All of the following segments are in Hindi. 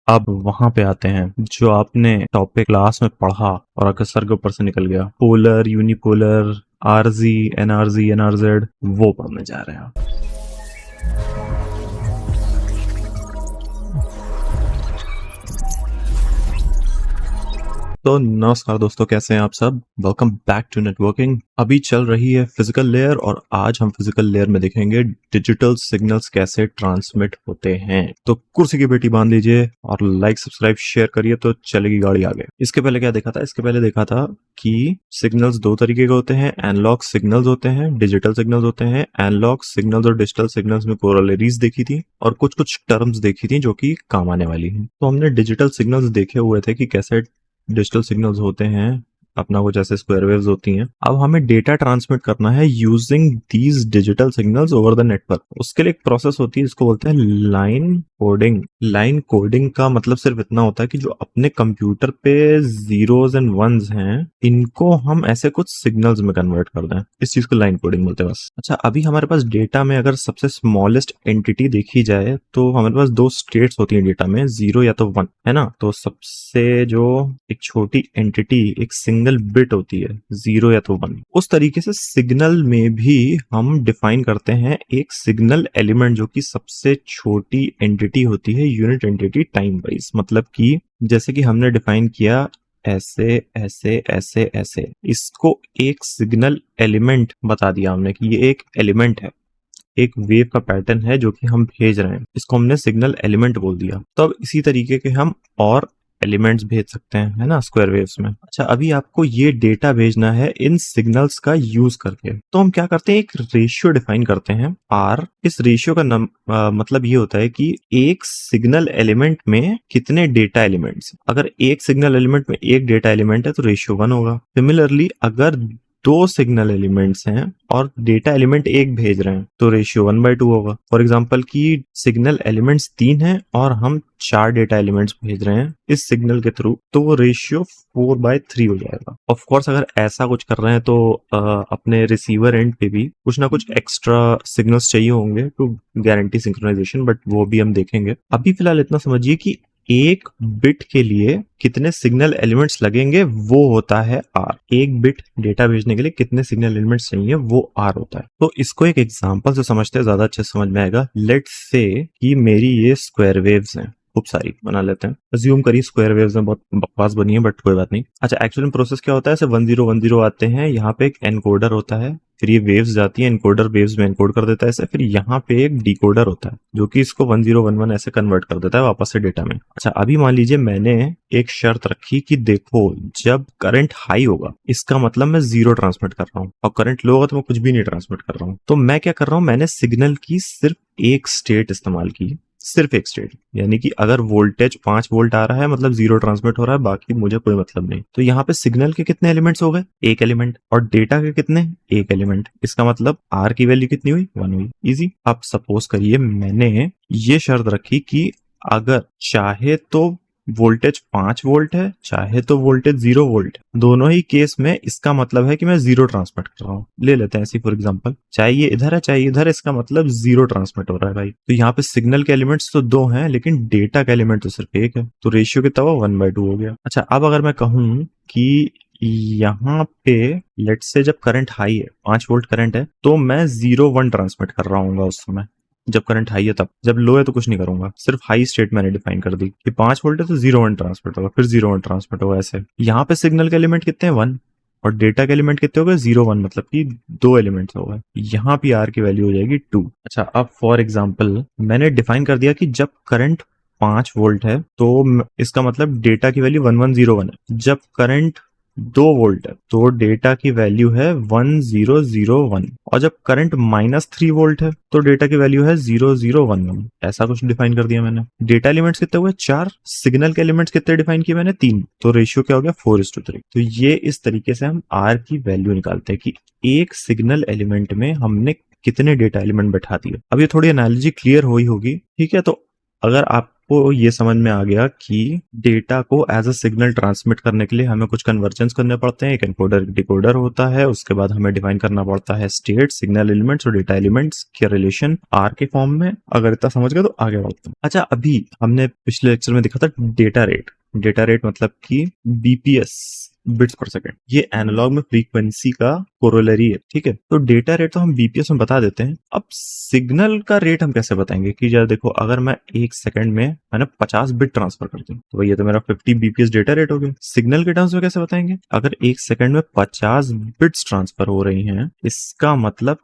अब वहां पे आते हैं जो आपने टॉपिक क्लास में पढ़ा और अगर सर के ऊपर से निकल गया, polar, unipolar, RZ, NRZ, NRZ, वो पढ़ने जा रहे हैं। तो नमस्कार दोस्तों, कैसे हैं आप सब। Welcome back to networking. अभी चल रही है फिजिकल लेयर और आज हम फिजिकल लेयर में देखेंगे डिजिटल सिग्नल्स कैसे ट्रांसमिट होते हैं। तो कुर्सी की पेटी बांध लीजिए और लाइक, सब्सक्राइब, शेयर करिए तो चलेगी गाड़ी आगे। इसके पहले क्या देखा था? इसके पहले देखा था कि सिग्नल्स दो तरीके के होते हैं। एनालॉग सिग्नल्स होते हैं, डिजिटल सिग्नल्स होते हैं। एनालॉग सिग्नल्स और डिजिटल सिग्नल्स में कोरोलरीज देखी थी और कुछ कुछ टर्म्स देखी थी जो कि काम आने वाली हैं। तो हमने डिजिटल सिग्नल्स देखे हुए थे कि कैसे डिजिटल सिग्नल्स होते हैं, अपना कुछ ऐसे स्क्वायर वेव्स होती हैं। अब हमें डेटा ट्रांसमिट करना है using these digital signals over the network. उसके लिए एक प्रोसेस होती है जिसको बोलते हैं लाइन कोडिंग। लाइन कोडिंग का मतलब सिर्फ इतना होता है कि जो अपने कंप्यूटर पे जीरोस एंड वंस हैं, इनको हम ऐसे कुछ सिग्नल्स में कन्वर्ट कर दें। इस चीज को लाइन कोडिंग बोलते हैं बस। अच्छा, अभी हमारे पास डेटा में अगर सबसे स्मॉलेस्ट एंटिटी देखी जाए तो हमारे पास दो स्टेट्स होती है डेटा में, 0 या तो 1, है ना। तो सबसे जो एक छोटी एंटिटी, एक सिंगल बिट होती है, 0 या तो 1। उस तरीके से सिग्नल में भी हम डिफाइन करते हैं एक सिग्नल एलिमेंट जो कि सबसे छोटी एंटिटी होती है, यूनिट एंटिटी टाइम वाइज। मतलब कि जैसे कि हमने डिफाइन किया ऐसे ऐसे ऐसे ऐसे, इसको एक सिग्नल एलिमेंट बता दिया हमने कि ये एक एलिमेंट है, एक वेव का पैटर्न है जो कि हम भेज रहे हैं, इसको हमने सिग्नल एलिमेंट बोल दिया। तो अब इसी तरीके के हम और एलिमेंट्स भेज सकते हैं, है ना, स्क्वायर वेव्स में। अच्छा, अभी आपको ये डेटा भेजना है इन सिग्नल्स का यूज करके। तो हम क्या करते हैं, एक रेशियो डिफाइन करते हैं आर। इस रेशियो का मतलब ये होता है कि एक सिग्नल एलिमेंट में कितने डेटा एलिमेंट्स। अगर एक सिग्नल एलिमेंट में एक डेटा एलिमेंट है तो रेशियो 1 होगा। सिमिलरली अगर दो सिग्नल एलिमेंट्स हैं और डेटा एलिमेंट एक भेज रहे हैं तो रेशियो 1/2 होगा। फॉर एग्जांपल कि सिग्नल एलिमेंट्स 3 हैं और हम 4 डेटा एलिमेंट्स भेज रहे हैं इस सिग्नल के थ्रू, तो वो रेशियो 4/3 हो जाएगा। ऑफ कोर्स अगर ऐसा कुछ कर रहे हैं तो अपने रिसीवर एंड पे भी कुछ ना कुछ एक्स्ट्रा सिग्नल्स चाहिए होंगे टू गारंटी सिंक्रोनाइजेशन, बट वो भी हम देखेंगे। अभी फिलहाल इतना समझिए कि एक बिट के लिए कितने सिग्नल एलिमेंट्स लगेंगे वो होता है आर। एक बिट डेटा भेजने के लिए कितने सिग्नल एलिमेंट्स चाहिए वो आर होता है। तो इसको एक एग्जांपल से समझते हैं, ज्यादा अच्छे समझ में आएगा। लेट्स से कि मेरी ये स्क्वायर वेव्स हैं, खूब सारी बना लेते हैं। अज्यूम करिए स्क्वायर वेव्स में, बहुत बकवास बनी है बट कोई बात नहीं। अच्छा, एक्चुअली में प्रोसेस क्या होता है, ऐसे 1010 आते हैं, यहाँ पे एक एनकोडर होता है, फिर ये वेव्स जाती है, एनकोडर वेव्स में एनकोड कर देता है ऐसे, फिर यहाँ पे एक डिकोडर होता है जो कि इसको 1011 ऐसे कन्वर्ट कर देता है वापस से डेटा में। अच्छा, अभी मान लीजिए मैंने एक शर्त रखी कि देखो जब करंट हाई होगा इसका मतलब मैं 0 ट्रांसमिट कर रहा हूँ और करंट लो होगा तो मैं कुछ भी नहीं ट्रांसमिट कर रहा हूँ। तो मैं क्या कर रहा हूँ, मैंने सिग्नल की सिर्फ एक स्टेट इस्तेमाल की, सिर्फ एक स्टेट। यानी कि अगर वोल्टेज 5 वोल्ट आ रहा है मतलब 0 ट्रांसमिट हो रहा है, बाकी मुझे कोई मतलब नहीं। तो यहाँ पे सिग्नल के कितने एलिमेंट्स हो गए, एक एलिमेंट, और डेटा के कितने, एक एलिमेंट। इसका मतलब आर की वैल्यू कितनी हुई, 1 हुई। इजी। अब सपोज करिए मैंने ये शर्त रखी कि अगर चाहे तो वोल्टेज 5 वोल्ट है, चाहे तो वोल्टेज 0 वोल्ट, दोनों ही केस में इसका मतलब है कि मैं 0 ट्रांसमिट कर रहा हूँ। ले लेते हैं ऐसी फॉर एग्जांपल, चाहे ये इधर है चाहे इधर है, इसका मतलब 0 ट्रांसमिट हो रहा है भाई। तो यहाँ पे सिग्नल के एलिमेंट्स तो 2 हैं लेकिन डेटा का एलिमेंट तो सिर्फ एक है, तो रेशियो कितना हुआ, 1/2 हो गया। अच्छा, अब अगर मैं कहूँ कि यहाँ पे लेट्स से जब करंट हाई है, 5 वोल्ट करंट है, तो मैं 0-1 ट्रांसमिट कर रहा हूँ उस समय जब करंट हाई है तब। जब लो है तो कुछ नहीं करूंगा, सिर्फ हाई स्टेट मैंने डिफाइन कर दी कि 5 वोल्ट है तो 0-1 ट्रांसमिट होगा, फिर 0-1 ट्रांसमिट होगा ऐसे। यहाँ पे सिग्नल के एलिमेंट कितने हैं, 1, और डेटा के एलिमेंट कितने हो गए, 0-1, मतलब कि 2 एलिमेंट्स हो गए। यहाँ पे आर की वैल्यू हो जाएगी 2। अच्छा, अब फॉर एग्जाम्पल मैंने डिफाइन कर दिया कि जब करंट 5 वोल्ट है तो इसका मतलब डेटा की वैल्यू 1101 है। जब करंट 2 वोल्ट है तो डेटा की वैल्यू है 1001, और जब करंट -3 वोल्ट है तो डेटा की वैल्यू है 0011। ऐसा कुछ डिफाइन कर दिया मैंने। डेटा एलिमेंट्स कितने हुए, 4। सिग्नल के एलिमेंट्स कितने डिफाइन किए मैंने, 3। तो रेशियो क्या हो गया, 4:3। तो ये इस तरीके से हम आर की वैल्यू निकालते हैं कि एक सिग्नल एलिमेंट में हमने कितने डेटा एलिमेंट बैठा दिए। अब ये थोड़ी एनालॉजी क्लियर हुई होगी, ठीक है। तो अगर आप आपको ये समझ में आ गया कि डेटा को एज अ सिग्नल ट्रांसमिट करने के लिए हमें कुछ कन्वर्जन्स करने पड़ते हैं। एक एनकोडर डिकोडर होता है, उसके बाद हमें डिफाइन करना पड़ता है स्टेट, सिग्नल एलिमेंट्स और डेटा एलिमेंट्स के रिलेशन आर के फॉर्म में। अगर इतना समझ गए तो आगे बढ़ते हैं। अच्छा, अभी हमने पिछले लेक्चर में देखा था डेटा रेट। डेटा रेट मतलब कि बीपीएस, बिट्स पर सेकंड। ये एनालॉग में फ्रीक्वेंसी का कोरोलरी है, ठीक है। तो डेटा रेट तो हम बीपीएस में बता देते हैं। अब सिग्नल का रेट हम कैसे बताएंगे कि जरा देखो, अगर मैं एक सेकंड में मैंने 50 बिट ट्रांसफर कर दूं तो ये तो मेरा 50 बीपीएस डेटा रेट हो गया। सिग्नल के टर्म्स में कैसे बताएंगे? अगर एक सेकंड में 50 बिट्स ट्रांसफर हो रही हैं, इसका मतलब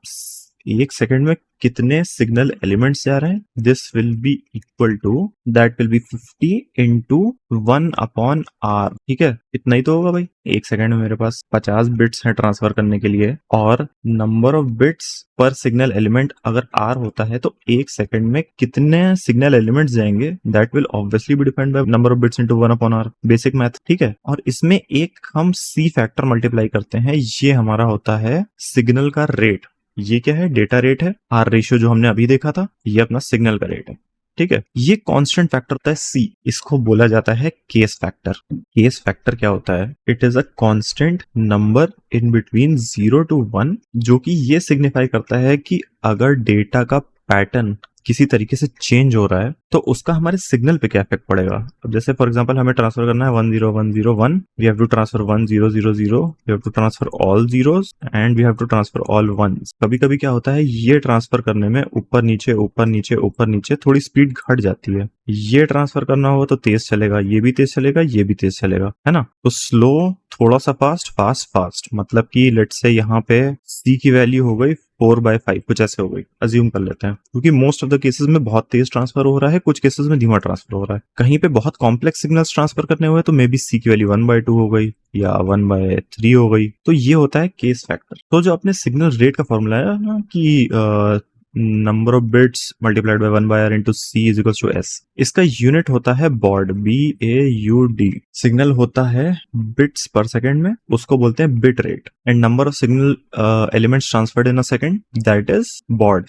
एक सेकंड में कितने सिग्नल एलिमेंट्स जा रहे हैं? This will be equal to, that will be 50 into 1/r, ठीक है। इतना ही तो होगा भाई। एक सेकंड में मेरे पास 50 बिट्स हैं ट्रांसफर करने के लिए, और नंबर ऑफ बिट्स पर सिग्नल एलिमेंट अगर r होता है तो एक सेकंड में कितने सिग्नल एलिमेंट्स जाएंगे? That will obviously be depend by number of bits into 1/r, basic math, ठीक है। और इसमें एक हम c फैक्टर मल्टीप्लाई करते हैं, ये हमारा होता है सिग्नल का रेट। ये क्या है? डेटा रेट है। आर रेशियो जो हमने अभी देखा था, ये अपना सिग्नल का रेट है, ठीक है। ये कांस्टेंट फैक्टर होता है c, इसको बोला जाता है केस फैक्टर। केस फैक्टर क्या होता है? It is a constant number in between 0 to 1, जो कि ये सिग्निफाई करता है कि अगर डेटा का पैटर्न किसी तरीके से चेंज हो रहा है तो उसका हमारे सिग्नल पे क्या इफेक्ट पड़ेगा। अब जैसे फॉर एग्जांपल हमें ट्रांसफर करना है 10101, we have to transfer 1000, we have to transfer all zeros and we have to transfer all ones. कभी कभी क्या होता है, ये ट्रांसफर करने में ऊपर नीचे ऊपर नीचे ऊपर नीचे थोड़ी स्पीड घट जाती है। ये ट्रांसफर करना हो तो तेज चलेगा, ये भी तेज चलेगा, ये भी तेज चलेगा, है ना। तो स्लो, थोड़ा सा फास्ट, फास्ट फास्ट, मतलब कि लेट्स से यहाँ पे c की वैल्यू हो गई 4/5, कुछ ऐसे हो गई, अज्यूम कर लेते हैं, क्योंकि मोस्ट ऑफ द केसेस में बहुत तेज ट्रांसफर हो रहा है, कुछ केसेस में धीमा ट्रांसफर हो रहा है। कहीं पे बहुत कॉम्प्लेक्स सिग्नल्स ट्रांसफर करने हुए तो मे बी c की वैल्यू 1/2 हो गई या 1/3 हो गई। तो ये होता है केस फैक्टर। तो जो अपने सिग्नल रेट का फॉर्मूला है ना कि number of bits multiplied by 1/r into c is equal to s, इसका यूनिट होता है बॉड, BAUD। सिग्नल होता है बिट्स पर सेकंड में, उसको बोलते हैं bit rate, and number of signal elements transferred in a second, that is baud,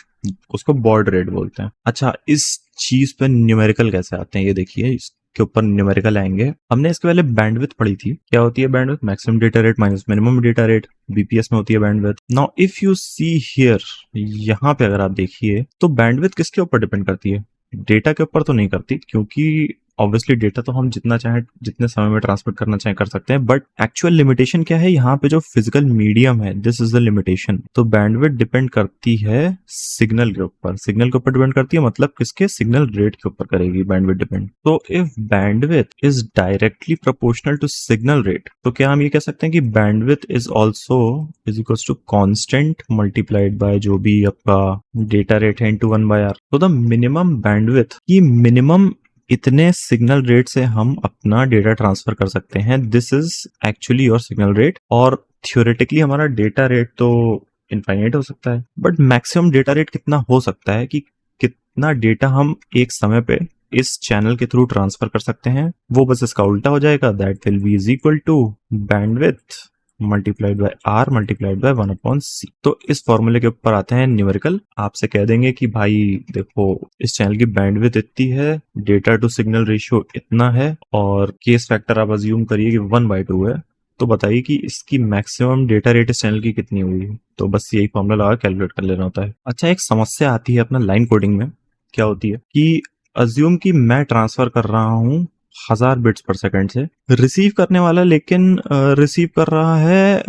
उसको बॉड रेट बोलते हैं। अच्छा, इस चीज पे न्यूमेरिकल कैसे आते हैं ये देखिए, के ऊपर न्यूमेरिकल आएंगे। हमने इसके पहले बैंडविड्थ पढ़ी थी। क्या होती है bandwidth? Maximum data rate minus minimum data rate, BPS में होती है bandwidth. Now if you see here, यहाँ पे अगर आप देखिए तो बैंडविड्थ किसके ऊपर डिपेंड करती है? डेटा के ऊपर तो नहीं करती, क्योंकि ऑब्वियसली डेटा तो हम जितना चाहे जितने समय में ट्रांसमिट करना चाहे कर सकते हैं, बट एक्चुअल लिमिटेशन क्या है? यहाँ पे जो फिजिकल मीडियम है, दिस इज द लिमिटेशन। तो बैंडविड्थ डिपेंड करती है सिग्नल के ऊपर, सिग्नल के ऊपर डिपेंड करती है, मतलब किसके? सिग्नल रेट के ऊपर करेगी बैंडविड्थ डिपेंड। तो if bandwidth is directly proportional to signal rate, तो क्या हम ये कह सकते हैं कि bandwidth is also is equals to constant multiplied by जो भी आपका डेटा रेट है इनटू 1/r। तो द मिनिमम बैंडविड्थ, ये मिनिमम इतने सिग्नल रेट से हम अपना डेटा ट्रांसफर कर सकते हैं, this is actually your signal rate. और थियोरेटिकली हमारा डेटा रेट तो इनफाइनाइट हो सकता है, बट मैक्सिमम डेटा रेट कितना हो सकता है कि कितना डेटा हम एक समय पे इस चैनल के थ्रू ट्रांसफर कर सकते हैं, वो बस इसका उल्टा हो जाएगा, that will be is equal to bandwidth multiplied by r multiplied by 1/c। तो इस फॉर्मूले के ऊपर आते हैं न्यूमेरिकल। आपसे कह देंगे कि भाई देखो, इस चैनल की बैंडविड्थ इतनी है, डेटा टू सिग्नल रेशियो इतना है, और केस फैक्टर आप अज्यूम करिए कि 1/2 है, तो बताइए कि इसकी मैक्सिमम डेटा रेट इस चैनल की कितनी हुई। तो बस यही फॉर्मूला लगा कैलकुलेट कर लेना होता है। अच्छा, एक समस्या आती है अपना लाइन कोडिंग में। क्या होती है कि अज्यूम कि मैं ट्रांसफर कर रहा हूँ 1000 बिट्स पर सेकंड से, रिसीव करने वाला लेकिन रिसीव कर रहा है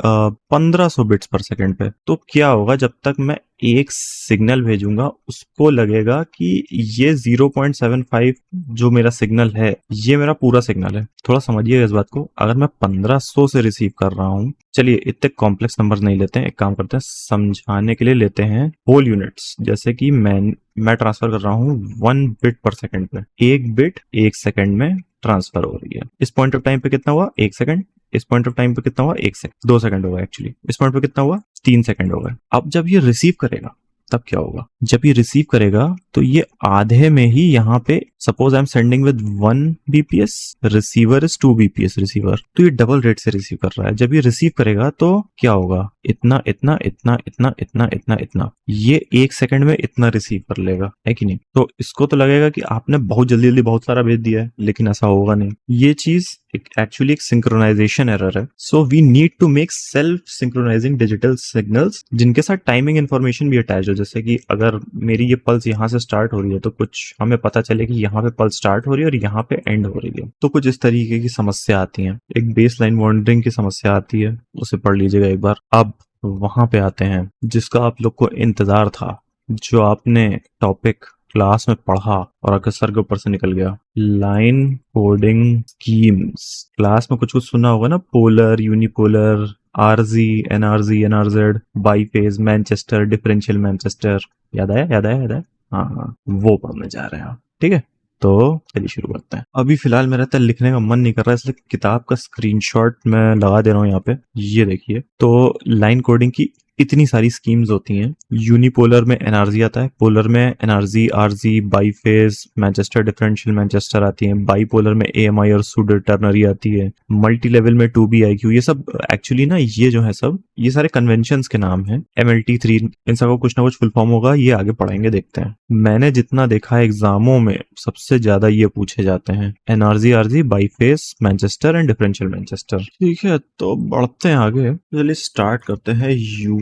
1500 बिट्स पर सेकंड पे। तो क्या होगा, जब तक मैं एक सिग्नल भेजूंगा उसको लगेगा कि ये 0.75 जो मेरा सिग्नल है, ये मेरा पूरा सिग्नल है। थोड़ा समझिएगा इस बात को। अगर मैं 1500 से रिसीव कर रहा हूँ, चलिए इतने कॉम्प्लेक्स नंबर नहीं लेते हैं, एक काम करते हैं, समझाने के लिए लेते हैं होल यूनिट्स। जैसे कि मैं ट्रांसफर कर रहा हूँ 1 बिट पर सेकंड पे, एक बिट एक सेकंड में ट्रांसफर हो रही है। इस पॉइंट ऑफ टाइम पे कितना हुआ? 1 सेकंड। इस पॉइंट ऑफ टाइम पे कितना हुआ? 1 सेकंड, 2 सेकंड होगा एक्चुअली। इस पॉइंट पे कितना हुआ? 3 सेकंड होगा। अब जब ये रिसीव करेगा तब क्या होगा, जब ये रिसीव करेगा तो ये आधे में ही यहाँ पे, suppose I am sending with 1 BPS, receiver is 2 BPS receiver, तो ये डबल रेट से रिसीव कर रहा है। जब ये रिसीव करेगा तो क्या होगा, इतना इतना इतना इतना इतना इतना इतना, ये 1 सेकंड में इतना रिसीव कर लेगा, है कि नहीं। तो इसको तो लगेगा कि आपने बहुत जल्दी जल्दी बहुत सारा भेज दिया है, लेकिन ऐसा होगा नहीं। ये चीज एक्चुअली एक सिंक्रोनाइजेशन एरर है। So we need to make self synchronizing digital signals जिनके साथ टाइमिंग इन्फॉर्मेशन भी अटैच हो। जैसे कि अगर मेरी ये पल्स यहाँ से स्टार्ट हो रही है तो कुछ हमें पता चले कि यहाँ पे पल्स स्टार्ट हो रही है और यहाँ पे एंड हो रही है, तो कुछ इस तरीके की समस्या आती है। एक बेस लाइन वॉन्डरिंग की समस्या आती है, उसे पढ़ लीजिएगा एक बार। अब वहां पे आते हैं जिसका आप लोग को इंतजार था, जो आपने टॉपिक क्लास में पढ़ा और अगर सर के ऊपर से निकल गया, लाइन कोडिंग स्कीम्स। क्लास में कुछ कुछ सुना होगा ना, polar, unipolar, RZ, NRZ, NRZ, biphase, Manchester, differential Manchester. याद आया, याद आया, याद आया। हाँ, वो पढ़ने जा रहे हैं आप, ठीक है। तो चलिए शुरू करते हैं। अभी फिलहाल मेरा तो लिखने का मन नहीं कर रहा, इसलिए किताब का स्क्रीनशॉट मैं लगा दे रहा हूँ यहाँ पे, ये देखिए। तो लाइन कोडिंग की इतनी सारी स्कीम्स होती हैं। यूनिपोलर में एनआरजी आता है, पोलर में NRZ, RZ, biphase, Manchester, differential Manchester आती है, बाईपोलर में एएमआई और सूडो टर्नरी आती है, मल्टी लेवल में 2BIQ। ये सब एक्चुअली ना, ये जो है सब, ये सारे कन्वेंशंस के नाम हैं। MLT3, इन सबको कुछ ना कुछ फुल फॉर्म होगा, ये आगे पढ़ेंगे, देखते हैं। मैंने जितना देखा है एग्जामों में सबसे ज्यादा ये पूछे जाते हैं, NRZ, RZ, biphase, Manchester and differential Manchester. ठीक है, तो बढ़ते हैं आगे। चलिए स्टार्ट करते हैं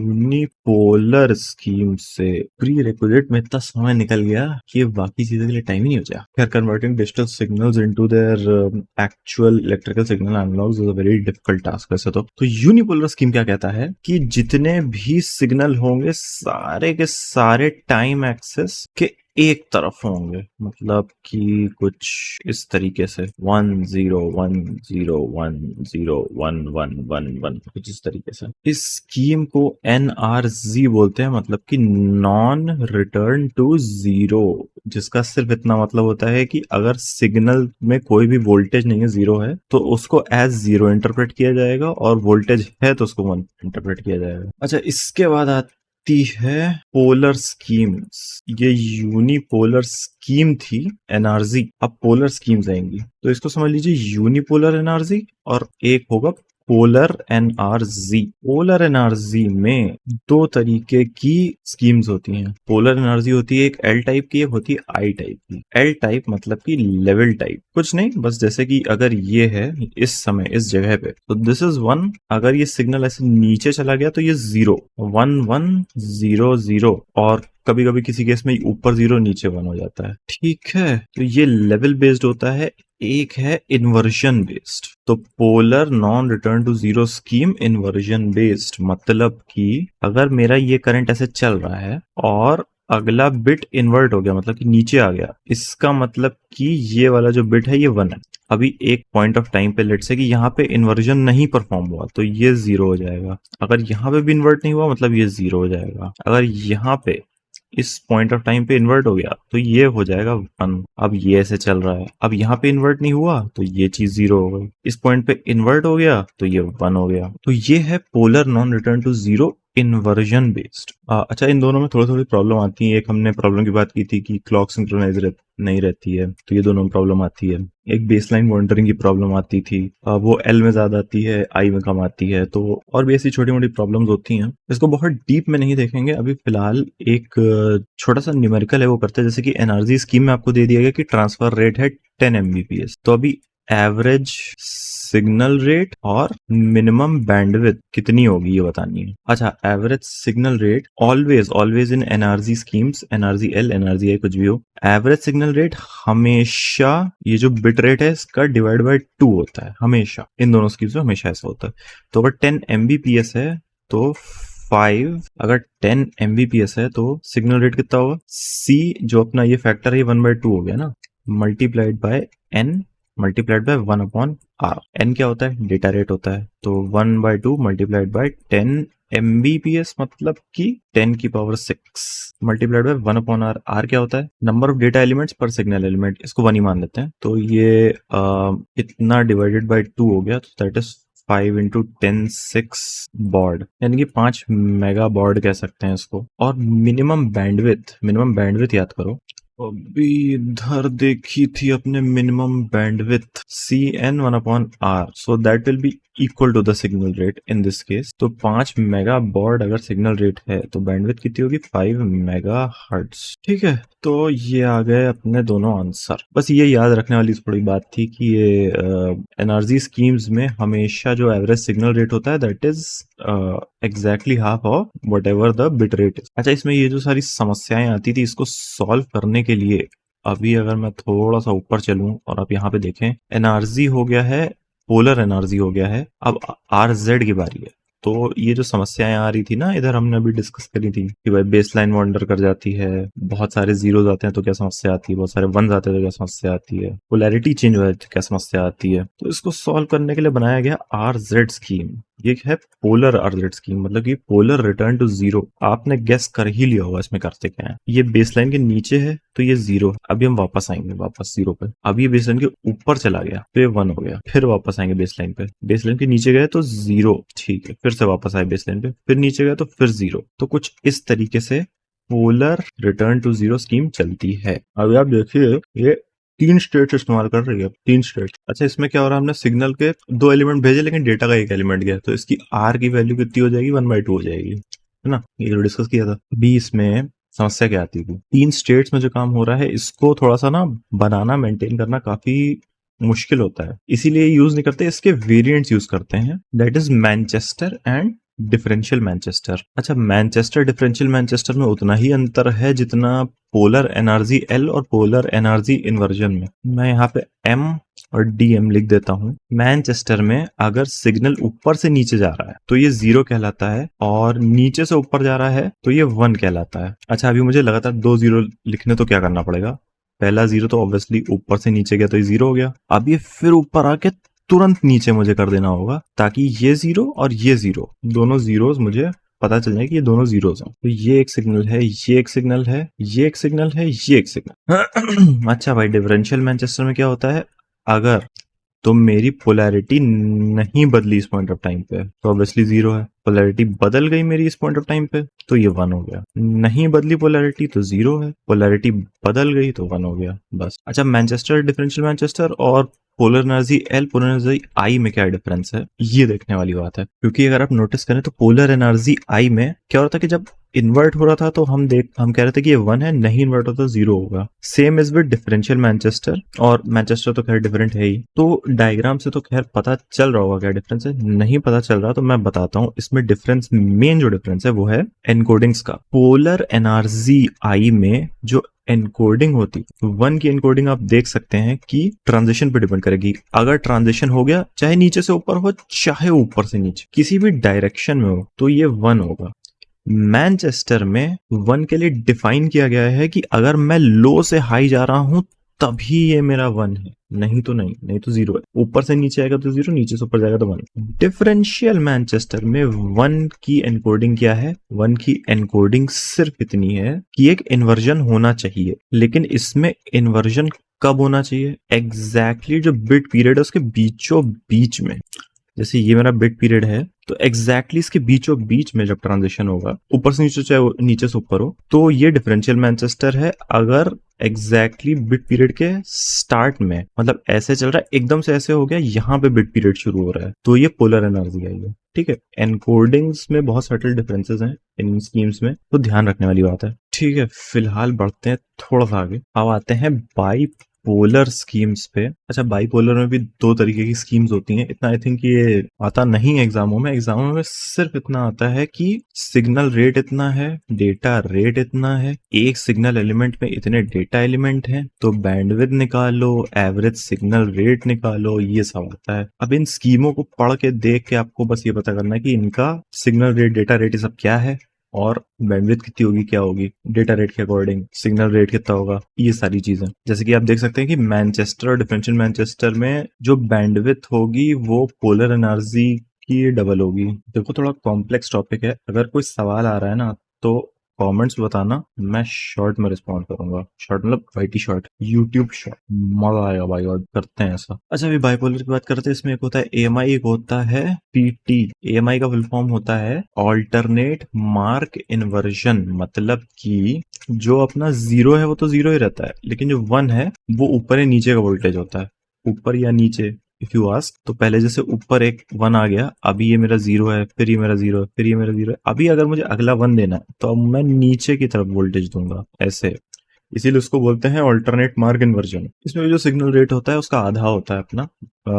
यूनिपोलर स्कीम से। प्री रिक्विजिट में इतना समय निकल गया कि बाकी चीजों के लिए टाइम ही नहीं बचा। खैर, converting digital signals into their actual electrical signal analogues is a very difficult task. वैसे तो यूनिपोलर स्कीम क्या कहता है कि जितने भी सिग्नल होंगे सारे के सारे टाइम एक्सेस के एक तरफ होंगे, मतलब कि कुछ इस तरीके से 1 0 1 0 1 0 1 1 1 1, कुछ इस तरीके से। इस स्कीम को NRZ बोलते हैं, मतलब कि नॉन रिटर्न टू जीरो, जिसका सिर्फ इतना मतलब होता है कि अगर सिग्नल में कोई भी वोल्टेज नहीं है, जीरो है, तो उसको एज जीरो इंटरप्रेट किया जाएगा, और वोल्टेज है तो उसको 1 इंटरप्रेट किया जाएगा। अच्छा, इसके बाद आती है पोलर स्कीम्स। ये यूनिपोलर स्कीम थी NRZ, अब पोलर स्कीम्स आएंगी। तो इसको समझ लीजिए यूनिपोलर NRZ और एक होगा पोलर NRZ। पोलर NRZ में दो तरीके की स्कीम्स होती हैं। पोलर NRZ होती है एक L टाइप की, एक होती है I टाइप की। L टाइप मतलब कि लेवल टाइप, कुछ नहीं, बस जैसे कि अगर ये है इस समय इस जगह पे, तो दिस इज 1। अगर ये सिग्नल ऐसे नीचे चला गया तो ये 0 1 1 0 0, और कभी कभी किसी केस में ऊपर 0 नीचे 1 हो जाता है। ठीक है, तो ये लेवल बेस्ड होता है। एक है इन्वर्जन बेस्ड। तो polar non return to zero scheme inversion based, मतलब कि अगर मेरा ये करंट ऐसे चल रहा है और अगला बिट इन्वर्ट हो गया, मतलब कि नीचे आ गया, इसका मतलब कि ये वाला जो बिट है ये 1 है। अभी एक पॉइंट ऑफ टाइम पे लेट्स से कि यहाँ पे इन्वर्जन नहीं परफॉर्म हुआ तो ये 0 हो जाएगा। अगर यहाँ पे भी इन्वर्ट नहीं हुआ मतलब ये 0 हो जाएगा। अगर यहाँ पे इस पॉइंट ऑफ टाइम पे इन्वर्ट हो गया तो ये हो जाएगा 1। अब ये ऐसे चल रहा है, अब यहाँ पे इन्वर्ट नहीं हुआ तो ये चीज 0 हो गई। इस पॉइंट पे इन्वर्ट हो गया तो ये 1 हो गया। तो ये है polar non return to zero inversion based. अच्छा, इन दोनों में थोड़ी थोड़ी प्रॉब्लम आती है। एक हमने प्रॉब्लम की बात की थी कि क्लॉक सिंक्रोनाइज नहीं रहती है, तो ये दोनों में प्रॉब्लम आती है। एक बेसलाइन मॉनिटरिंग की प्रॉब्लम आती थी, वो एल में ज्यादा आती है, आई में कम आती है। तो और भी ऐसी छोटी मोटी प्रॉब्लम्स होती हैं। इसको बहुत डीप में नहीं देखेंगे अभी, फिलहाल एक छोटा सा न्यूमेरिकल है वो करते हैं। जैसे कि एनआरजी स्कीम में आपको दे दिया गया कि ट्रांसफर रेट है 10 MBPS, तो अभी एवरेज सिग्नल रेट और मिनिमम बैंडविड्थ कितनी होगी ये बतानी है। अच्छा, average signal rate always in NRZ schemes, NRZ L, NRZ I, कुछ भी हो, एवरेज सिग्नल रेट हमेशा ये जो बिट रेट है इसका डिवाइड बाय 2 होता है, हमेशा। इन दोनों स्कीम्स में हमेशा ऐसा होता है। तो अगर 10 MBPS है तो 5, अगर 10 MBPS है तो सिग्नल रेट कितना होगा, C जो अपना ये फैक्टर है 1/2 हो गया ना, multiplied by N multiplied by 1/R। N क्या होता है, डेटा रेट होता है। तो 1/2 मल्टीप्लाइड बाय 10 MBPS मतलब कि 10 की power 6 multiplied by 1/R। R क्या होता है, नंबर ऑफ डेटा एलिमेंट्स पर सिग्नल एलिमेंट, इसको 1 ही मान लेते हैं। तो ये इतना डिवाइडेड बाय 2 हो गया, तो दैट इज 5 × 10⁶ बॉर्ड, यानी कि 5 मेगा बॉर्ड कह सकते हैं इसको। और मिनिमम बैंडविथ याद करो, अभी इधर देखी थी अपने minimum bandwidth CN1/R, so that will be equal to the signal rate in this case. तो 5 मेगा बॉर्ड अगर सिग्नल रेट है तो बैंडविथ कितनी होगी, 5 मेगाहर्ट्ज। ठीक है, तो ये आ गए अपने दोनों आंसर। बस ये याद रखने वाली थोड़ी बात थी कि ये एनआरजी स्कीम्स में हमेशा जो एवरेज सिग्नल रेट होता है that is exactly half of what ever the bit rate is. अच्छा, इसमें ये जो सारी समस्याएं आती थी इसको सॉल्व करने के लिए अभी अगर मैं थोड़ा सा ऊपर चलूं और आप यहाँ पे देखें, एनआरजी हो गया है, पोलर एनआरजी हो गया है, अब आरजेड की बारी है। तो ये जो समस्याएं आ रही थी ना, इधर हमने अभी डिस्कस करी थी कि भाई बेस लाइन वॉन्डर कर जाती है, बहुत सारे जीरोज आते हैं तो क्या समस्या आती है, बहुत सारे वंस आते हैं तो क्या समस्या आती है, पोलैरिटी चेंज हो जाती है तो क्या समस्या आती है। तो इसको सॉल्व करने के लिए बनाया गया आरजेड स्कीम। ये है पोलर आरजेड स्कीम, मतलब कि पोलर रिटर्न टू जीरो। आपने गेस कर ही लिया होगा इसमें करते क्या है। ये बेसलाइन के नीचे है तो ये जीरो है, अभी हम वापस आएंगे वापस जीरो पे। अब ये बेसलाइन के ऊपर चला गया तो ये 1 हो गया, फिर वापस आएंगे बेसलाइन पे, बेसलाइन के नीचे गए तो जीरो, ठीक है, फिर से वापस आए बेसलाइन पे, फिर नीचे गए तो फिर जीरो। तो कुछ इस तरीके से polar return to zero scheme चलती है। अभी आप देखिए ये 3 स्टेट्स इस्तेमाल कर रही है, 3 स्टेट्स। अच्छा, इसमें क्या हो रहा है, हमने सिग्नल के 2 एलिमेंट भेजे लेकिन डेटा का 1 एलिमेंट गया, तो इसकी आर की वैल्यू कितनी हो जाएगी, 1/2 हो जाएगी, है ना। ये जो डिस्कस किया था। अभी इसमें समस्या क्या आती थी, 3 स्टेट्स में जो काम हो रहा है इसको थोड़ा सा ना बनाना, मेंटेन करना काफी मुश्किल होता है, इसीलिए यूज नहीं करते, इसके वेरिएंट्स यूज करते हैं, that is Manchester and differential Manchester. अच्छा, मैनचेस्टर डिफरेंशियल मैनचेस्टर में उतना ही अंतर है जितना पोलर एनर्जी एल और पोलर एनर्जी इन्वर्जन में। मैं यहाँ पे एम और डीएम लिख देता हूँ। मैनचेस्टर में अगर सिग्नल ऊपर से नीचे जा रहा है तो ये 0 कहलाता है, और नीचे से ऊपर जा रहा है तो ये 1 कहलाता है। अच्छा, अभी मुझे लगातार 2 0 लिखने तो क्या करना पड़ेगा, पहला 0 तो ऑब्वियसली ऊपर से नीचे गया तो ये 0 हो गया, अब ये फिर ऊपर आके तुरंत नीचे मुझे कर देना होगा ताकि ये 0 और ये 0 दोनों जीरोस मुझे पता चल जाए कि ये दोनों जीरोस हैं। तो ये एक सिग्नल है, ये एक सिग्नल है, ये एक सिग्नल है, ये एक सिग्नल। अच्छा भाई, डिफरेंशियल मैनचेस्टर में क्या होता है, अगर तो मेरी पोलैरिटी नहीं बदली इस पॉइंट ऑफ टाइम पे तो ऑब्वियसली 0 है, पोलैरिटी बदल गई मेरी इस पॉइंट ऑफ टाइम पे तो ये 1 हो गया, नहीं बदली पोलैरिटी तो 0 है, पोलैरिटी बदल गई तो 1 हो गया, बस। अच्छा, मैनचेस्टर डिफरेंशियल मैनचेस्टर और polar NRZ L, polar NRZ I में क्या डिफरेंस है, ये देखने वाली बात है। क्योंकि अगर आप नोटिस करें तो पोलर एनर्जी आई में क्या हो रहा था कि जब इन्वर्ट हो रहा था तो हम कह रहे थे कि ये 1 है, नहीं इन्वर्ट होता 0 होगा। Same is with differential Manchester, और मैनचेस्टर तो खैर डिफरेंट है ही, तो डायग्राम से तो खैर पता चल रहा होगा क्या डिफरेंस है। नहीं पता चल रहा तो मैं बताता हूँ, इसमें डिफरेंस, मेन जो डिफरेंस है वो है एनकोडिंग्स का। पोलर एनर्जी आई में जो एनकोडिंग होती, 1 की एनकोडिंग आप देख सकते हैं कि ट्रांजिशन पे डिपेंड करेगी। अगर ट्रांजिशन हो गया, चाहे नीचे से ऊपर हो चाहे ऊपर से नीचे, किसी भी डायरेक्शन में हो, तो ये 1 होगा। मैनचेस्टर में 1 के लिए डिफाइन किया गया है कि अगर मैं लो से हाई जा रहा हूं तभी ये मेरा 1 है, नहीं तो नहीं, नहीं तो 0 है। ऊपर से नीचे आएगा तो 0, नीचे से ऊपर जाएगा तो 1। डिफरेंशियल मैनचेस्टर में 1 की एनकोडिंग क्या है, 1 की एनकोडिंग सिर्फ इतनी है कि एक इन्वर्जन होना चाहिए, लेकिन इसमें इन्वर्जन कब होना चाहिए, एग्जैक्टली जो बिट पीरियड है उसके बीचों बीच में। जैसे ये मेरा बिट पीरियड है तो एग्जैक्टली इसके बीचों बीच में जब ट्रांजिशन होगा, ऊपर से नीचे चाहे नीचे से ऊपर हो, तो ये डिफरेंशियल मैनचेस्टर है। अगर एग्जैक्टली बिट पीरियड के स्टार्ट में, मतलब ऐसे चल रहा है एकदम से ऐसे हो गया, यहाँ पे बिट पीरियड शुरू हो रहा है, तो ये पोलर एनर्जी आई है। ठीक है, एनकोडिंग्स में बहुत सटल डिफरेंसेस हैं इन स्कीम्स में, तो ध्यान रखने वाली बात है। ठीक है, फिलहाल बढ़ते हैं थोड़ा सा आगे, अब आते हैं बाई पोलर स्कीम्स पे। अच्छा, बाइपोलर में भी 2 तरीके की स्कीम्स होती हैं, इतना आई थिंक ये आता नहीं है एग्जामों में। एग्जामों में सिर्फ इतना आता है कि सिग्नल रेट इतना है, डेटा रेट इतना है, एक सिग्नल एलिमेंट में इतने डेटा एलिमेंट हैं, तो बैंडविड्थ निकालो, एवरेज सिग्नल रेट निकालो, ये सब आता है। अब इन स्कीमों को पढ़ के देख के आपको बस ये पता करना है कि इनका सिग्नल रेट, डेटा रेट, ये सब क्या है, और बैंडविड्थ कितनी होगी, क्या होगी, डेटा रेट के अकॉर्डिंग सिग्नल रेट कितना होगा, ये सारी चीजें। जैसे कि आप देख सकते हैं कि मैनचेस्टर और डिफरेंशियल मैनचेस्टर में जो बैंडविड्थ होगी वो पोलर एनर्जी की डबल होगी। देखो, थोड़ा कॉम्प्लेक्स टॉपिक है, अगर कोई सवाल आ रहा है ना तो कमेंट्स बताना, मैं शॉर्ट में रिस्पॉन्ड करूंगा। शॉर्ट मतलब वाईटी शॉर्ट, यूट्यूब शॉर्ट, मजा आएगा भाई। और करते हैं ऐसा। अच्छा, अभी बाइपोलर की बात करते हैं। इसमें एक होता है एएमआई, एक होता है पीटी। एएमआई का फुल फॉर्म होता है ऑल्टरनेट मार्क इन्वर्जन। मतलब कि जो अपना जीरो है वो तो जीरो ही रहता है, लेकिन जो वन है वो ऊपर या नीचे का वोल्टेज होता है। ऊपर या नीचे इफ यू आस्क, तो पहले जैसे ऊपर एक वन आ गया, अभी ये मेरा जीरो है, फिर ये मेरा जीरो है, फिर ये मेरा जीरो है। अभी अगर मुझे अगला वन देना है तो अब मैं नीचे की तरफ वोल्टेज दूंगा, ऐसे। इसीलिए उसको बोलते हैं ऑल्टरनेट मार्क इन्वर्जन। इसमें जो सिग्नल रेट होता है उसका आधा होता है अपना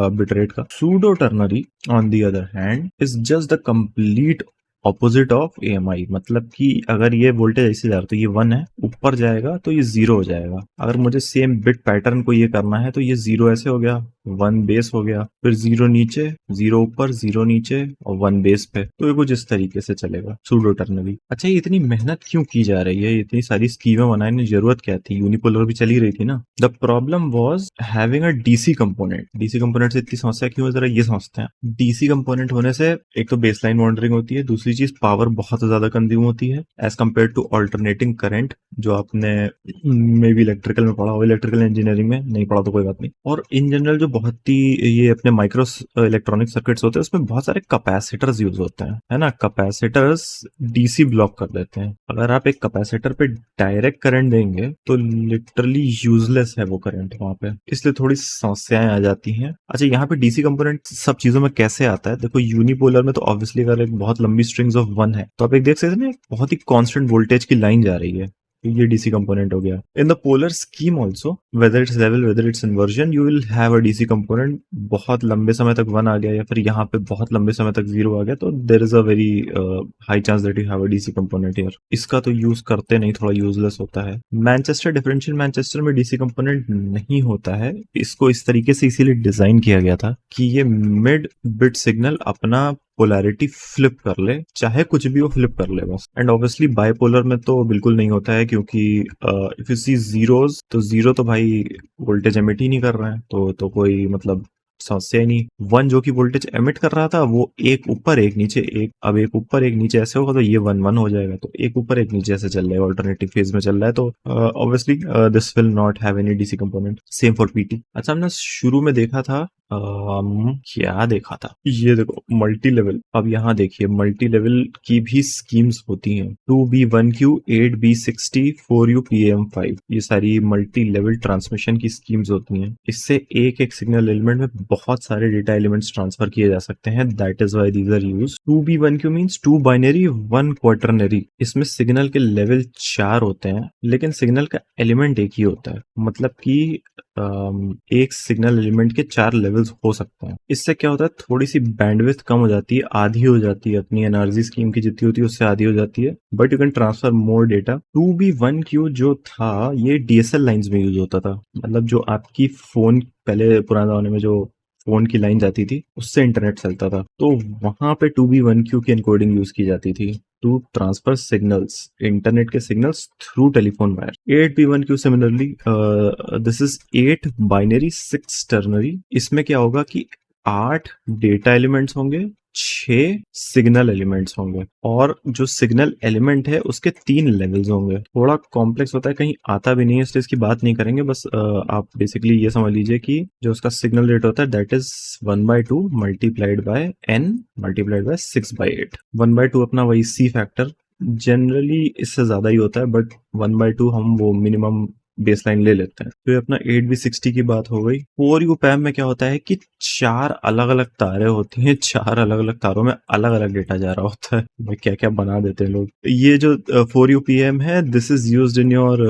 बिट रेट का। Pseudo ternary on the other hand is just the complete opposite of AMI. मतलब कि अगर ये वोल्टेज ऐसे जा रहा है तो ये वन है, ऊपर जाएगा तो ये जीरो हो जाएगा। अगर मुझे सेम बिट पैटर्न को ये करना है तो ये जीरो ऐसे हो गया, वन बेस हो गया, फिर जीरो नीचे, जीरो ऊपर, जीरो नीचे और वन बेस पे। तो ये कुछ इस तरीके से चलेगा सूडो टर्नरी। अच्छा, ये इतनी मेहनत क्यों की जा रही है? इतनी सारी स्कीमें बनाने की जरूरत क्या थी? यूनिपोलर भी चल ही रही थी ना। The problem was having a DC component. DC component से इतनी समस्या क्यों है, जरा ये समझते हैं। डीसी कंपोनेंट होने से एक तो बेसलाइन मॉनिटरिंग होती है, दूसरी चीज पावर बहुत ज्यादा कंज्यूम होती है as compare to alternating current, जो आपने मे बी इलेक्ट्रिकल में पढ़ा हो, इलेक्ट्रिकल इंजीनियरिंग में नहीं पढ़ा तो कोई बात नहीं। और इन जनरल जो बहुत ही ये अपने माइक्रो इलेक्ट्रॉनिक सर्किट्स होते हैं उसमें बहुत सारे कैपेसिटर्स यूज होते हैं, है ना। कैपेसिटर्स डीसी ब्लॉक कर देते हैं। अगर आप एक कैपेसिटर पे डायरेक्ट करंट देंगे तो लिटरली यूजलेस है वो करंट वहां पे, इसलिए थोड़ी समस्याएं आ जाती हैं। अच्छा, यहाँ पे डीसी कंपोनेंट सब चीजों में कैसे आता है? देखो, यूनिपोलर में तो ऑब्वियसली अगर एक बहुत लंबी स्ट्रिंग्स ऑफ वन है तो आप एक देख सकते हैं ना, एक बहुत ही कांस्टेंट वोल्टेज की लाइन जा रही है, ये डीसी कंपोनेंट हो गया। In the polar scheme also, whether it's level whether it's inversion, you will have a DC component. बहुत लंबे समय तक वन आ गया या फिर यहाँ पे बहुत लंबे समय तक जीरो आ गया तो there is a very high chance that you have a DC component here. इसका तो यूज करते नहीं, थोड़ा यूजलेस होता है। मैनचेस्टर डिफरेंशियल मैनचेस्टर में डीसी कंपोनेंट नहीं होता है। इसको इस तरीके से इसीलिए डिजाइन किया गया था कि ये मिड बिट सिग्नल अपना पोलैरिटी फ्लिप कर ले, चाहे कुछ भी वो फ्लिप कर ले बस। एंड ऑब्वियसली बाइपोलर में तो बिल्कुल नहीं होता है, क्योंकि इफ यू सी जीरोज, तो जीरो तो भाई वोल्टेज एमिट ही नहीं कर रहे हैं, तो कोई मतलब समस्या ही नहीं। वन जो कि वोल्टेज एमिट कर रहा था वो एक ऊपर एक नीचे, एक अब एक ऊपर एक नीचे ऐसे होगा तो ये वन वन हो जाएगा। तो एक ऊपर एक नीचे ऐसे चल रहा है, ऑल्टरनेटिव फेज में चल रहा है, तो obviously this will not have any DC component. Same for PT. अच्छा, हमने शुरू में देखा था क्या देखा था, ये देखो मल्टी लेवल। अब यहाँ देखिए मल्टी लेवल की भी स्कीम्स होती हैं। 2B1Q 8B60 4UPAM5, ये सारी मल्टी लेवल ट्रांसमिशन की स्कीम्स होती हैं। इससे एक एक सिग्नल एलिमेंट में बहुत सारे डेटा एलिमेंट्स ट्रांसफर किए जा सकते हैं। That is why these are used. 2B1Q means 2 binary 1 quaternary. इसमें सिग्नल के लेवल 4 होते हैं, लेकिन सिग्नल का एलिमेंट एक ही होता है। मतलब कि एक सिग्नल एलिमेंट के 4 लेवल्स हो सकते हैं। इससे क्या होता है, थोड़ी सी बैंडविड्थ कम हो जाती है, आधी हो जाती है अपनी एनर्जी स्कीम की जितनी होती है उससे आधी हो जाती है, but you can transfer more data. 2B1Q जो था ये डीएसएल लाइंस में यूज होता था। मतलब जो आपकी फोन पहले पुराने जमाने में जो फोन की लाइन जाती थी उससे इंटरनेट चलता था, तो वहां पे 2B1Q की एनकोडिंग यूज की जाती थी टू ट्रांसफर सिग्नल्स, इंटरनेट के signals through telephone wire. 8B1Q similarly, this is 8 binary 6 ternary. इसमें क्या होगा कि 8 डेटा एलिमेंट्स होंगे, 6 सिग्नल एलिमेंट्स होंगे, और जो सिग्नल एलिमेंट है उसके 3 लेवल्स होंगे। थोड़ा कॉम्प्लेक्स होता है, कहीं आता भी नहीं है इसलिए इसकी बात नहीं करेंगे। बस आप बेसिकली ये समझ लीजिए कि जो उसका सिग्नल रेट होता है that is 1/2 multiplied by n multiplied by 6/8। 1/2 अपना वही सी फैक्टर, जनरली इससे ज्यादा ही होता है, बट 1/2 हम वो मिनिमम बेसलाइन ले लेते हैं। तो ये अपना 8B60 की बात हो गई। 4UPAM में क्या होता है कि 4 अलग अलग तारे होती हैं, 4 अलग अलग तारों में अलग अलग डेटा जा रहा होता है। भाई क्या क्या बना देते हैं लोग। ये जो 4UPAM है, this is used in your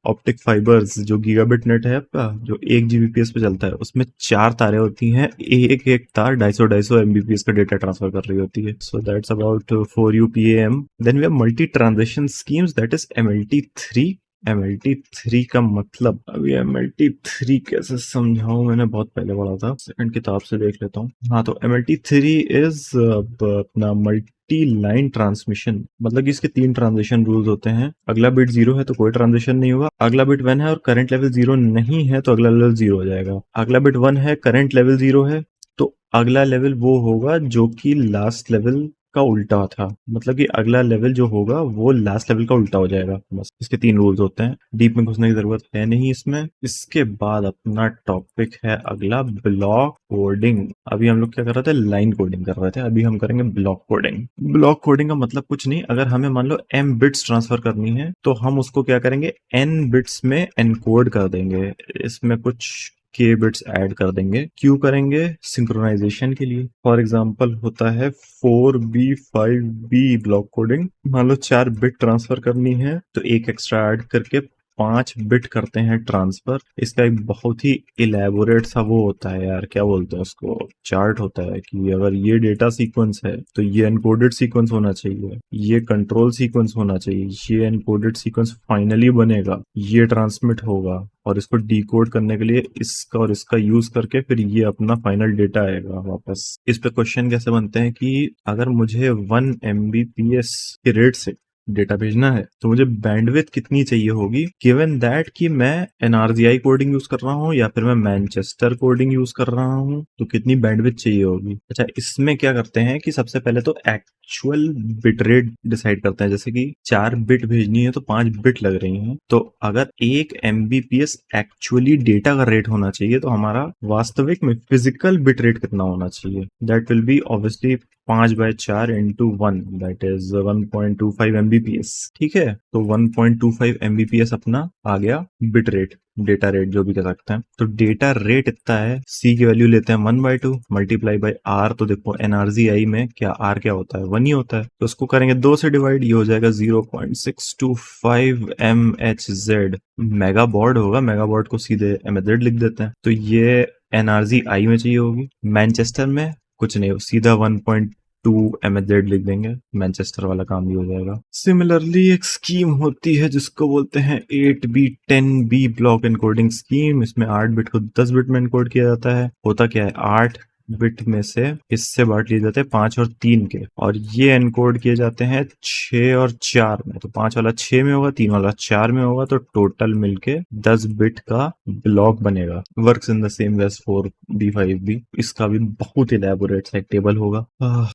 optic fibres. जो गीगाबिट नेट है आपका, जो 1 Gbps पे चलता है, उसमें 4 तारे होती हैं, एक एक तार 250 Mbps का डेटा ट्रांसफर कर रही होती है। So that's about 4UPAM। Then we have multi transition schemes, that is MLT3। MLT3 का मतलब, अभी MLT3 कैसे समझाऊं, मैंने बहुत पहले पढ़ा था, सेकंड किताब से देख लेता हूँ। हाँ, तो MLT3 इज अपना मल्टी लाइन ट्रांसमिशन। मतलब कि इसके 3 ट्रांजिशन रूल्स होते हैं। अगला बिट 0 है तो कोई ट्रांजिशन नहीं होगा, अगला बिट 1 है और करंट लेवल 0 नहीं है तो अगला लेवल 0 हो जाएगा। अगला बिट 1 है, करंट लेवल 0 है, तो अगला लेवल वो होगा जो कि लास्ट लेवल का उल्टा था, मतलब कि अगला लेवल जो होगा वो लास्ट लेवल का उल्टा हो जाएगा। बस इसके 3 रूल्स होते हैं, डीप में घुसने की जरूरत है नहीं इसमें। इसके बाद अपना टॉपिक है अगला ब्लॉक कोडिंग। अभी हम लोग क्या कर रहे थे, लाइन कोडिंग कर रहे थे, अभी हम करेंगे ब्लॉक कोडिंग। ब्लॉक कोडिंग का मतलब कुछ नहीं, अगर हमें मान लो m बिट्स ट्रांसफर करनी है तो हम उसको क्या करेंगे, n बिट्स में एनकोड कर देंगे, इसमें कुछ के बिट्स ऐड कर देंगे। क्यों करेंगे, सिंक्रोनाइजेशन के लिए। फॉर एग्जांपल होता है 4b 5b ब्लॉक कोडिंग। मान लो 4 बिट ट्रांसफर करनी है तो एक एक्स्ट्रा ऐड करके 5 बिट करते हैं ट्रांसफर। इसका एक बहुत ही इलेबोरेट सा वो होता है यार, क्या बोलते हैं उसको, चार्ट होता है कि अगर ये डेटा सीक्वेंस है तो ये एनकोडेड सीक्वेंस होना चाहिए, ये कंट्रोल सीक्वेंस होना चाहिए, ये एनकोडेड सीक्वेंस फाइनली बनेगा, ये ट्रांसमिट होगा, और इसको डिकोड करने के लिए इसका और इसका यूज करके फिर ये अपना फाइनल डेटा आएगा वापस। इस पे क्वेश्चन कैसे बनते हैं कि अगर मुझे 1 MBPS के रेट से डेटा भेजना है तो मुझे बैंडविड्थ कितनी चाहिए होगी, गिवन दैट कि मैं एनआरजीआई कोडिंग यूज कर रहा हूँ या फिर मैं मैनचेस्टर कोडिंग यूज कर रहा हूँ, तो कितनी बैंडविड्थ चाहिए होगी। अच्छा, इसमें क्या करते हैं कि सबसे पहले तो एक्चुअल बिट रेट डिसाइड करते हैं, जैसे कि 4 बिट भेजनी है तो 5 बिट लग रही हैं, तो अगर 1 MBPS एक्चुअली डेटा का रेट होना चाहिए तो हमारा वास्तविक में फिजिकल बिट रेट कितना होना चाहिए, that will B obviously 5/4 into 1, that is 1.25 MBPS। ठीक है, तो 1.25 MBPS अपना आ गया बिट रेट, डेटा रेट जो भी कह सकते हैं। तो डेटा रेट इतना है, सी की वैल्यू लेते हैं 1/2 मल्टीप्लाई बाई आर। तो देखो एनआरजीआई में क्या आर क्या होता है, 1 ही होता है, तो उसको करेंगे 2 से डिवाइड, ये हो जाएगा 0.625 MHz। मेगा बॉर्ड होगा, मेगा बॉर्ड को सीधे MHz लिख देते हैं, तो ये एनआरजीआई में चाहिए होगी। मैनचेस्टर में कुछ नहीं, सीधा 1.2 MHz लिख देंगे, मैनचेस्टर वाला काम भी हो जाएगा। सिमिलरली एक स्कीम होती है जिसको बोलते हैं 8B 10B block encoding scheme. इसमें 8 बिट को 10 बिट में एनकोड किया जाता है। होता क्या है, 8 बिट में से हिस्से बांट लिए जाते हैं 5 और 3 के, और ये एनकोड किए जाते हैं 6 और 4 में। तो 5 वाला 6 में होगा, 3 वाला 4 में होगा, तो टोटल मिलके 10 बिट का ब्लॉक बनेगा। Works in the same way as 4B 5B। इसका भी बहुत इलेबोरेट सा एक टेबल होगा।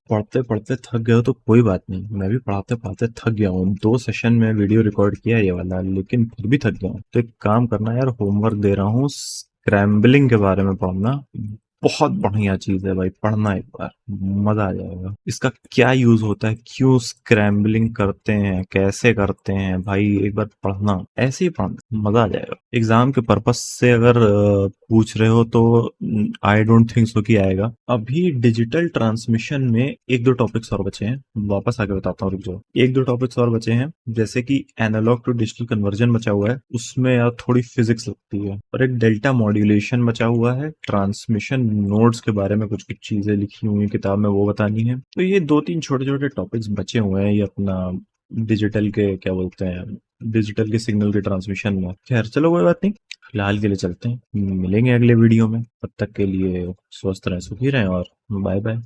पढ़ते पढ़ते थक गए हो तो कोई बात नहीं, मैं भी पढ़ाते पढ़ाते थक गया हूँ। 2 सेशन में वीडियो रिकॉर्ड किया ये वाला, लेकिन फिर भी थक गया हूँ। तो एक काम करना यार, होमवर्क दे रहा हूँ, स्क्रैम्बलिंग के बारे में पढ़ना। बहुत बढ़िया चीज है भाई, पढ़ना एक बार, मजा आ जाएगा। इसका क्या यूज होता है, क्यों स्क्रैम्बलिंग करते हैं, कैसे करते हैं, भाई एक बार पढ़ना, ऐसे ही पढ़ना, मजा आ जाएगा। एग्जाम के पर्पस से अगर पूछ रहे हो तो आई डोंट थिंक सो कि आएगा। अभी डिजिटल ट्रांसमिशन में 1-2 टॉपिक्स और बचे हैं, वापस आके बताता हूँ, रुक जाओ। 1-2 टॉपिक्स और बचे हैं, जैसे कि एनालॉग टू डिजिटल कन्वर्जन बचा हुआ है, उसमें यार थोड़ी फिजिक्स लगती है, और एक डेल्टा मॉड्यूलेशन बचा हुआ है, ट्रांसमिशन नोड्स के बारे में कुछ कुछ चीजें लिखी हुई किताब में, वो बतानी है। तो ये 2-3 छोटे छोटे टॉपिक्स बचे हुए हैं, ये अपना डिजिटल के क्या बोलते हैं, डिजिटल के सिग्नल के ट्रांसमिशन में। खैर चलो कोई बात नहीं, फिलहाल के लिए चलते हैं, मिलेंगे अगले वीडियो में। तब तक के लिए स्वस्थ रहें, सुखी रहें, और बाय बाय।